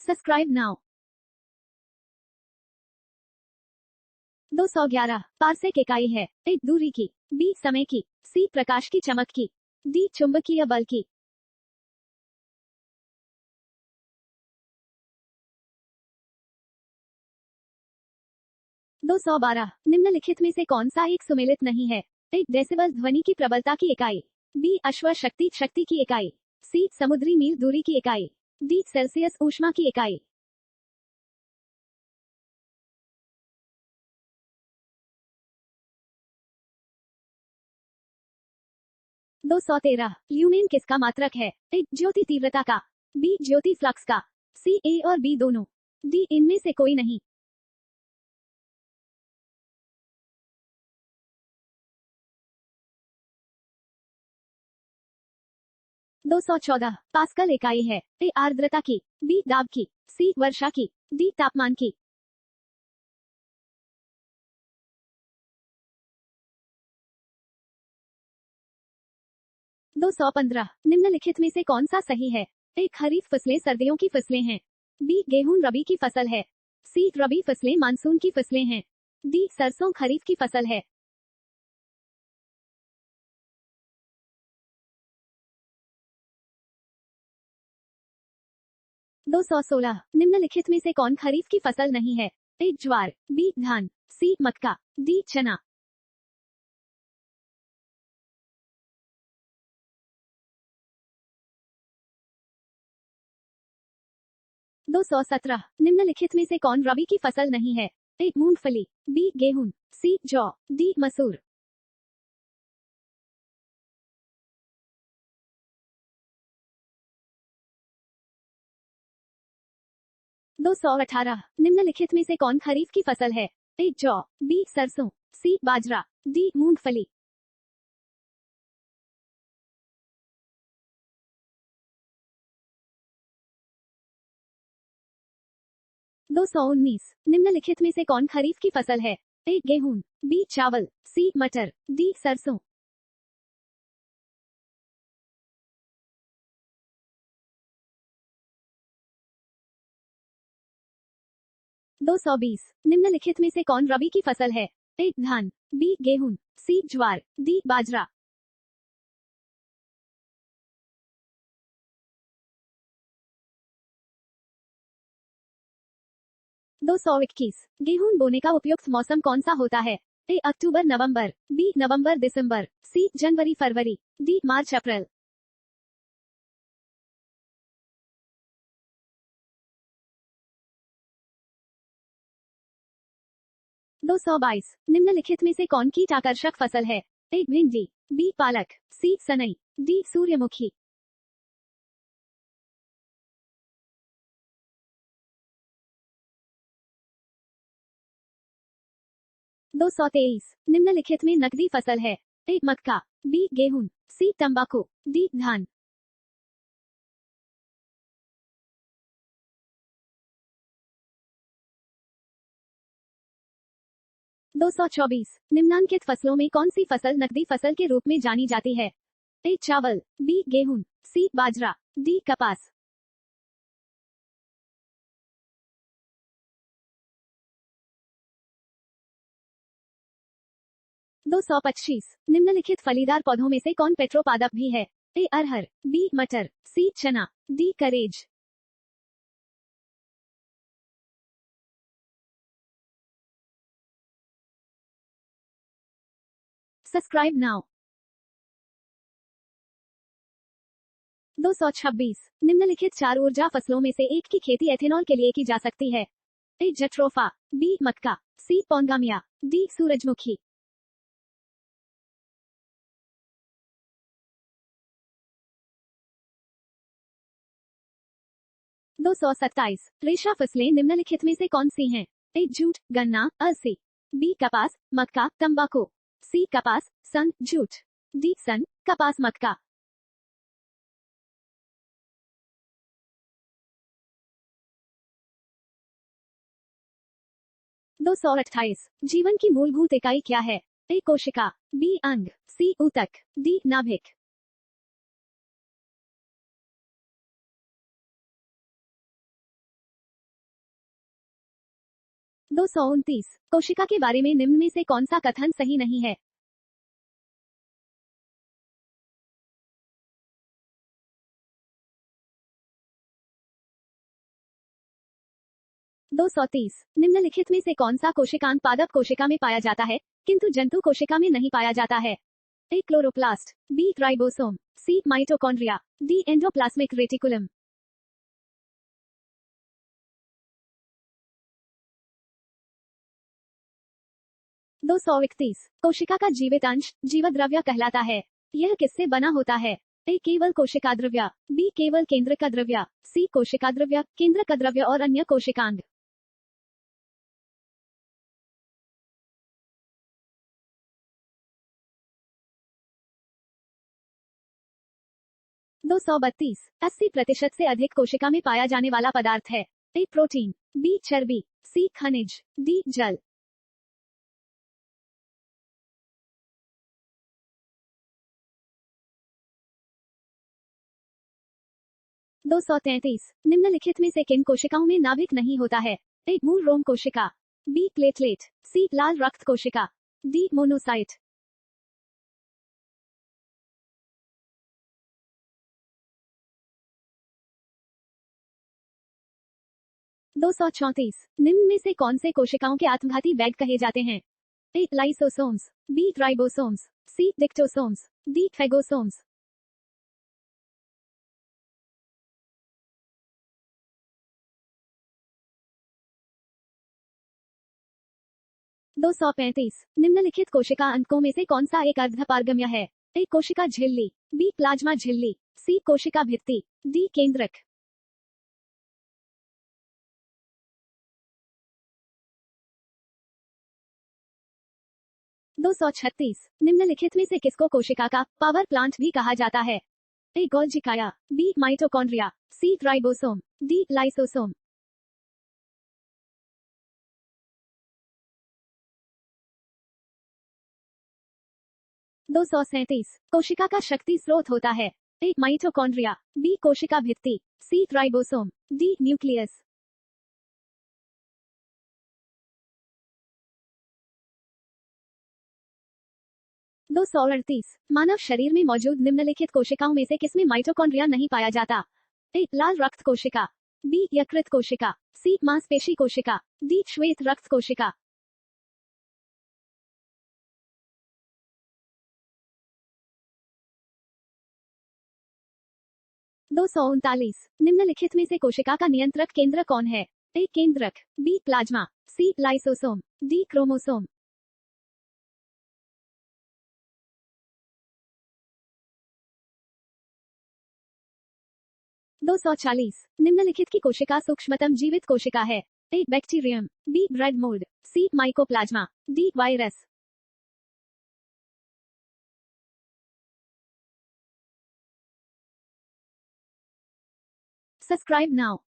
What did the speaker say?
Subscribe now. 211 parsec इकाई है। ए दूरी की, बी समय की, सी प्रकाश की चमक की, डी चुंबकीय बल की। 212 निम्नलिखित में से कौन सा एक सुमेलित नहीं है? ए डेसिबल ध्वनि की प्रबलता की इकाई, बी अश्व शक्ति शक्ति की इकाई, सी समुद्री मील दूरी की इकाई, डी सेल्सियस ऊष्मा की इकाई। 213 ल्यूमेन किसका मात्रक है? ए ज्योति तीव्रता का, बी ज्योति फ्लक्स का, सी ए और बी दोनों, डी इनमें से कोई नहीं। 214 पास्कल इकाई है। ए आर्द्रता की, बी दाब की, सी वर्षा की, डी तापमान की। 215 निम्नलिखित में से कौन सा सही है? ए खरीफ फसलें सर्दियों की फसलें हैं, बी गेहूं रबी की फसल है, सी रबी फसलें मानसून की फसलें हैं, डी सरसों खरीफ की फसल है। 216 निम्नलिखित में से कौन खरीफ की फसल नहीं है? ए ज्वार, बी धान, सी मक्का, डी चना। 217 निम्नलिखित में से कौन रबी की फसल नहीं है? ए मूंगफली, बी गेहूं, सी जौ, डी मसूर। 218 निम्नलिखित में से कौन खरीफ की फसल है? ए जौ, बी सरसों, सी बाजरा, डी मूंगफली। 219 निम्नलिखित में से कौन खरीफ की फसल है? ए गेहूं, बी चावल, सी मटर, डी सरसों। 220 निम्नलिखित में से कौन रबी की फसल है? ए धान, बी गेहूं, सी ज्वार, डी बाजरा। 221 गेहूं बोने का उपयुक्त मौसम कौन सा होता है? ए अक्टूबर नवंबर, बी नवंबर दिसंबर, सी जनवरी फरवरी, डी मार्च अप्रैल। 222 निम्नलिखित में से कौन कीट आकर्षक फसल है? ए भिंडी, बी पालक, सी सनई, डी सूर्यमुखी। 223 निम्नलिखित में नकदी फसल है? ए मक्का, बी गेहूं, सी तंबाकू, डी धान। 224 निम्नांकित फसलों में कौन सी फसल नकदी फसल के रूप में जानी जाती है? ए चावल, बी गेहूं, सी बाजरा, डी कपास। 225 निम्नलिखित फलीदार पौधों में से कौन पेट्रोपादप भी है? ए अरहर, बी मटर, सी चना, डी करेज। 'Subscribe now'. 226 निम्नलिखित चार ऊर्जा फसलों में से एक की खेती एथेनॉल के लिए की जा सकती है? ए जट्रोफा, बी मक्का, सी पोंगामिया, डी सूरजमुखी। 227 रेशा फसलें निम्नलिखित में से कौन सी हैं? ए जूट, गन्ना, अलसी, बी कपास, मक्का, तंबाकू, सी कपास, सन, जूट, डी सन, कपास, मक्का। 228 जीवन की मूलभूत इकाई क्या है? ए कोशिका, बी अंग, सी ऊतक, डी नाभिक। 229 कोशिका के बारे में निम्न में से कौन सा कथन सही नहीं है? 230 निम्नलिखित में से कौन सा कोशिकांग पादप कोशिका में पाया जाता है किंतु जंतु कोशिका में नहीं पाया जाता है? ए क्लोरोप्लास्ट, बी राइबोसोम, सी माइटोकॉन्ड्रिया, डी एंडोप्लाज्मिक रेटिकुलम। 231 कोशिका का जीवित अंश जीवद्रव्य कहलाता है। यह किससे बना होता है? ए केवल कोशिका द्रव्य, बी केवल केंद्र का द्रव्य, सी कोशिका द्रव्य, केंद्र का द्रव्य और अन्य कोशिकांग। 232 80% से अधिक कोशिका में पाया जाने वाला पदार्थ है। ए प्रोटीन, बी चर्बी, सी खनिज, डी जल। 233 निम्नलिखित में से किन कोशिकाओं में नाभिक नहीं होता है? ए मूल रोम कोशिका, बी प्लेटलेट, सी लाल रक्त कोशिका, डी मोनोसाइट। 234 निम्न में से कौन से कोशिकाओं के आत्मघाती बैग कहे जाते हैं? ए लाइसोसोम्स, बी राइबोसोम्स, सी डिक्टोसोम्स, डी फेगोसोम्स। 235 निम्नलिखित कोशिका अंकों में से कौन सा एक अर्धपारगम्य है? ए कोशिका झिल्ली, बी प्लाज्मा झिल्ली, सी कोशिका भित्ति, डी केंद्रक। 236 निम्नलिखित में से किसको कोशिका का पावर प्लांट भी कहा जाता है? ए गोल्जी काया, बी माइटोकॉन्ड्रिया, सी राइबोसोम, डी लाइसोसोम। 237 कोशिका का शक्ति स्रोत होता है। ए माइटोकॉन्ड्रिया, बी कोशिका भित्ति, सी राइबोसोम, डी न्यूक्लियस। 238 मानव शरीर में मौजूद निम्नलिखित कोशिकाओं में से किसमें माइटोकॉन्ड्रिया नहीं पाया जाता? ए लाल रक्त कोशिका, बी यकृत कोशिका, सी मांसपेशी कोशिका, डी श्वेत रक्त कोशिका। 239 निम्नलिखित में से कोशिका का नियंत्रक केंद्र कौन है? ए केंद्रक, b plasma, c lysosome, d chromosome. 240 निम्नलिखित की कोशिका सूक्ष्मतम जीवित कोशिका है? A bacterium, b bread mould, c mycoplasma, d virus. 'Subscribe now'